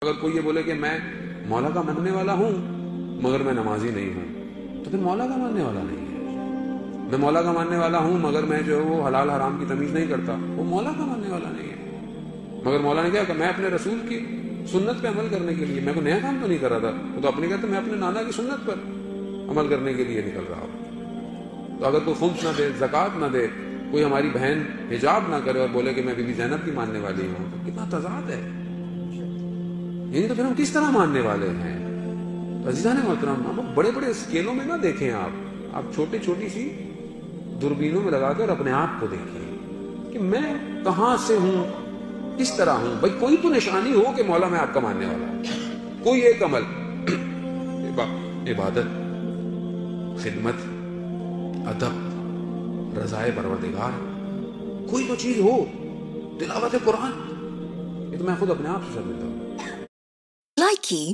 اگر کوئی یہ بولے کہ میں مولا کا ماننے والا ہوں مگر میں نمازی نہیں ہوں تو پھر مولا کا ماننے والا نہیں ہے. میں مولا کا ماننے والا ہوں مگر میں جو ہے وہ حلال حرام کی تمیز نہیں کرتا، وہ مولا کا ماننے والا نہیں ہے. مگر مولا نے کیا کہا، میں اپنے رسول کی سنت پہ عمل کرنے کے لیے، میں کوئی نیا کام تو نہیں کر رہا تھا، وہ تو اپنے کہتے میں اپنے نانا کی سنت پر عمل کرنے کے لیے نکل رہا ہوں. تو اگر کوئی خمس نہ دے، زکوٰۃ نہ دے، کوئی ہماری بہن حجاب نہ کرے اور بولے کہ میں بی بی زینب کی ماننے والی ہوں، تو کتنا تضاد ہے. یعنی تو پھر ہم کس طرح ماننے والے ہیں؟ عزیزان محترم، ہم بڑے بڑے اسکیلوں میں نہ دیکھیں، آپ چھوٹی چھوٹی سی دوربینوں میں لگا کر اپنے آپ کو دیکھیں کہ میں کہاں سے ہوں، کس طرح ہوں. بھائی کوئی تو نشانی ہو کہ مولا میں آپ کا ماننے والا ہوں، کوئی ایک عمل، عبادت، خدمت، ادب، رضائے پروردگار، کوئی تو چیز ہو، تلاوت قرآن. یہ تو میں خود اپنے آپ سے سمجھتا ہوں. Likey